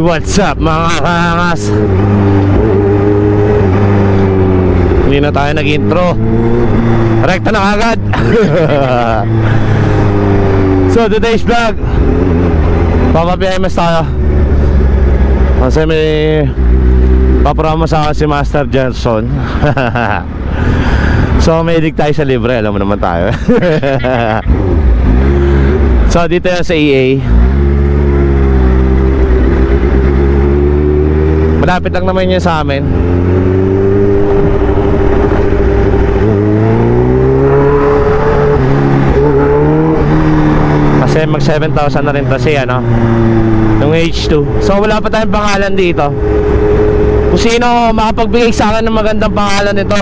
What's up mga kaangas? Hindi na tayo nag-intro. Rekta na agad. So today's vlog, papa-PMS tayo kasi may paprama sa akin si Master Johnson. So may dig tayo sa libre, alam mo naman tayo. So dito yan sa EA. Malapit lang naman yun sa amin. Kasi mag 7,000 na rin kasi ano, yung H2. So wala pa tayong pangalan dito. Kung sino makapagbigay sa akin ng magandang pangalan nito,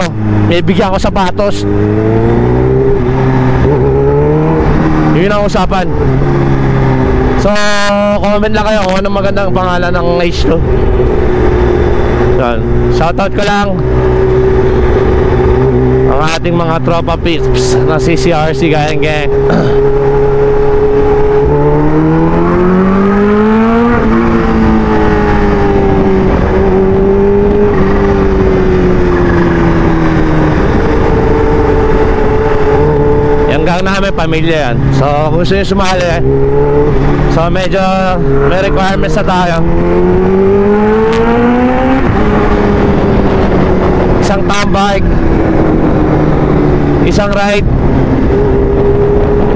may bigyan ko sapatos. Yun ang usapan. So comment lang kayo kung anong magandang pangalan ng H2. Yan. Shoutout ko lang ang ating mga tropa pips na CCRC gang gang. Yung gang namin pamilya yan. So kung gusto nyo sumali, so medyo may requirements na tayo. Isang tambike, isang ride.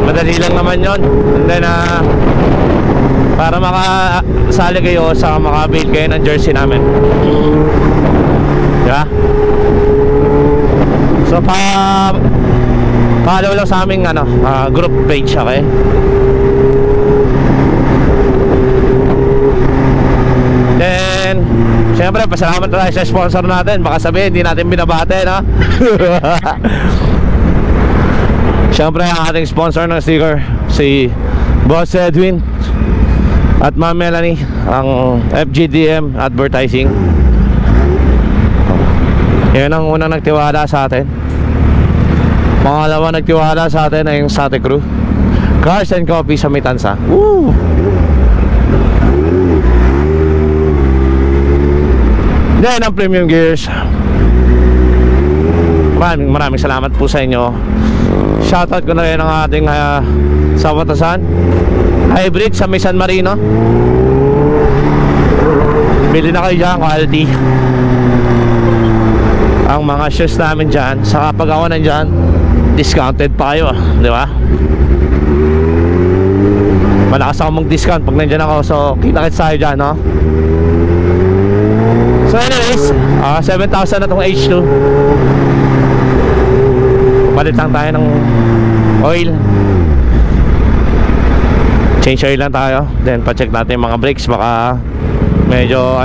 Madali lang naman yon. And then para makasali kayo sa makabuild kayo ng jersey namin, diba? So follow lang sa aming group page, okay? Then siyempre pasalamat tayo sa sponsor natin. Baka sabihin hindi natin binabate, no? Siyempre ang ating sponsor ng sticker, si Boss Edwin at Ma'am Melanie, ang FGDM Advertising. Yan ang unang nagtiwala sa atin. Pangalawa nagtiwala sa atin ay yung Sate Crew Cars and Coffee sa Mitansa. Woo! Then ang Premium Gears, maraming salamat po sa inyo. Shoutout ko na rin ang ating sa Batasan Hybrid sa May San Marino. Bili na kayo dyan, quality. Ang mga shoes namin dyan, sa kapagawanan dyan, discounted pa kayo, di ba? Malakas ako mag-discount pag nandyan ako. So kita-kits tayo dyan, no? So anyways, 7,000 na itong H2. Palit lang tayo ng oil. Change oil lang tayo. Then pa-check natin yung mga brakes. Baka medyo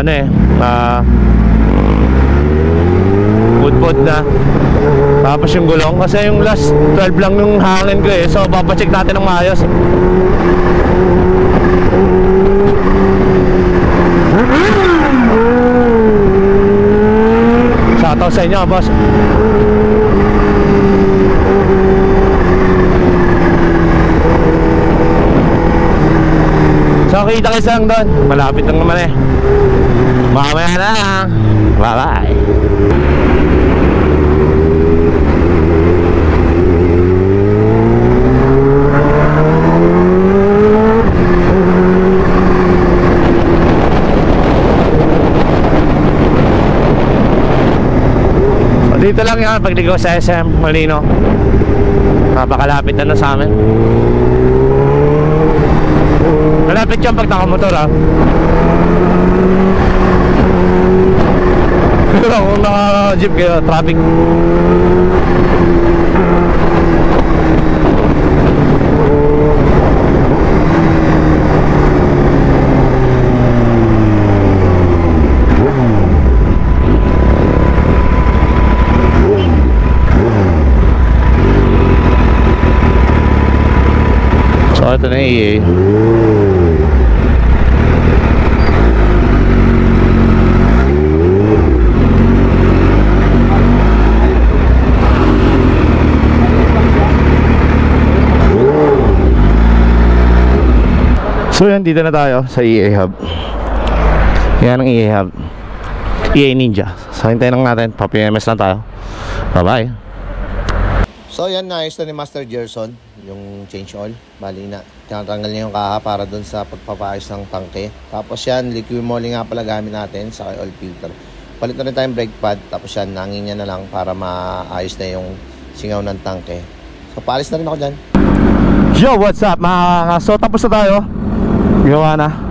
pud-pud na. Tapos yung gulong, kasi yung last 12 lang yung hangin ko eh. So papacheck natin ng maayos. Shoutout sa inyo, boss. So kita kayo lang doon. Malapit lang naman eh. Mamaya na. Bye bye. Dito lang yan, pagligo sa SM Molino. Napakalapit na sa amin. Malapit yan pag nakamotor, ha. Pero kung naka-jeep kayo, traffic. So ito na EA. So yan, dito na tayo sa EA Hub. Yan ang EA Hub, EA Ninja. So hintayin lang natin, pa-PMS lang tayo. Bye bye. So yan, naayos na ni Master Gerson yung change oil. Bali na, tinatanggal niya yung kaha para dun sa pagpapaayos ng tangke. Tapos yan, liquid moly nga pala gamit natin sa oil filter. Palit na rin tayong brake pad. Tapos yan, nangin niya na lang para maayos na yung singaw ng tangke. So paalis na rin ako dyan. Yo, what's up mga? So tapos na tayo. Gawa na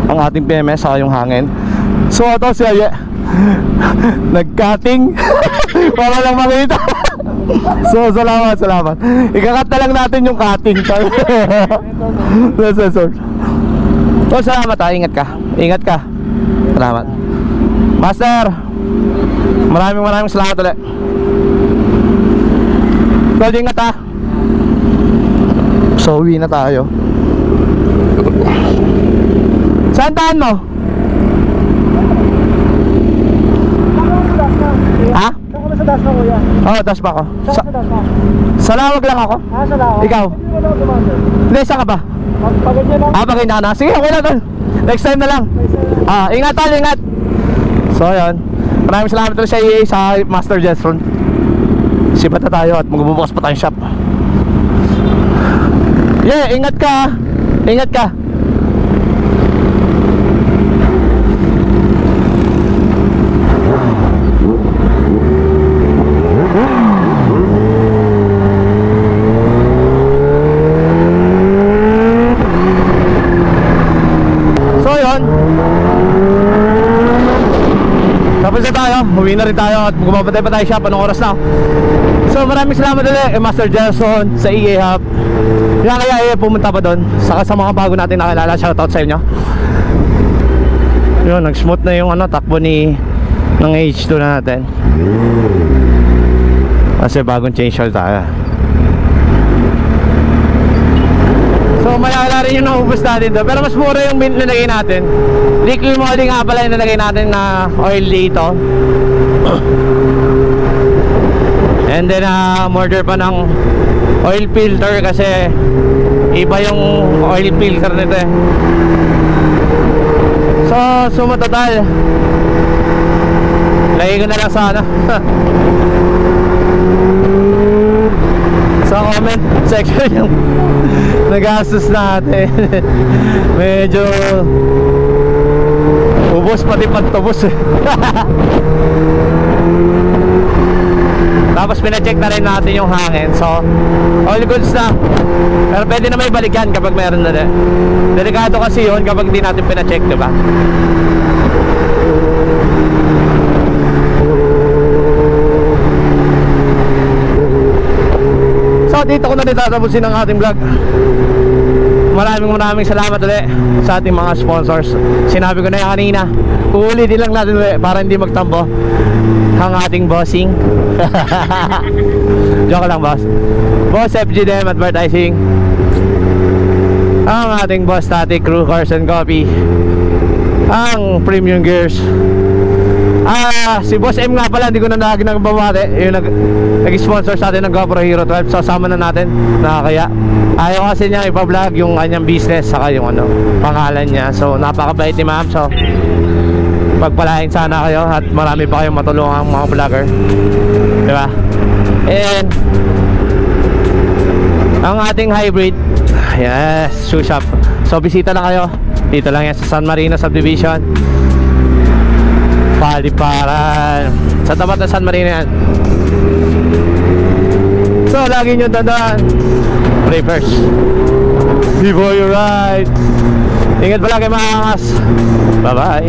ang ating PMS saka yung hangin. So ito si Aye nag-cutting para lang makita. So salamat. Ikakat na lang natin yung cutting. So salamat ha, ingat ka. Salamat Master. Maraming salamat ulit. So ingat ha. So uwi na tayo. Saan daan mo? Ha? Sa dash pa ko yan. Oo, dash pa ako. Sa lawag lang ako. Sa lawag? Ikaw? Hindi, saan ka ba? Pagganyan lang. Pagganyan ka na. Sige, okay na tol. Next time na lang. Ingat tol, ingat. So ayun, maraming salamat tol sa EA, sa Master Jetron. Sibat na tayo at magbubukas pa tayong shop. Yeah, ingat ka. So yun, tapos na tayo, uwi na rin tayo at magpapatay pa tayo shop. Anong oras na? So maraming salamat ulit Master Jason sa EA Hub. Kaya kaya pumunta pa doon. Saka sa mga bago natin nakilala, shoutout sa inyo. Yun, nag-smooth na yung takbo ng H2 na natin. Kasi bagong change oil tayo. So malala rin yung naubos natin to. Pero mas mura yung nilagay natin. Liquid moly nga pala yung nilagay natin na oil dito. And then order pa ng oil filter kasi iba yung oil filter nito eh. So suma total, lagay ko na lang sa sa comment section yung nagastos natin. Medyo ubos pati pagtubos eh. Tapos pina-check na rin natin yung hangin. So all goods na. Pero pwede na may balikan kapag meron na din. Delikado kasi yun kapag di natin pina-check, diba? So dito ko na rin tatapusin ang ating vlog. Maraming salamat ulit sa ating mga sponsors. Sinabi ko na yan kanina, uulitin lang natin ulit para hindi magtambo ang ating bossing. Joke lang boss. Boss FGDM Advertising, ang ating boss Static Crew Cars and Coffee, ang Premium Gears. Si Boss M nga pala, hindi ko na lagi nagbabate. Yung nag-sponsor sa atin ng GoPro Hero 12. So sama na natin, nakakaya. Ayaw kasi niya ipa-vlog yung kanyang business, saka yung pangalan niya. So napakabait ni ma'am. So pagpalain sana kayo at marami pa kayong matulungan mga vlogger, diba? And ang ating hybrid, yes, shoe shop. So bisita lang kayo. Dito lang yan sa San Marino Subdivision, Paliparan, sa tapat ng San Marino yan. So lagi nyo tandaan, pray first before you ride. Ingat palagi mga angas. Bye bye.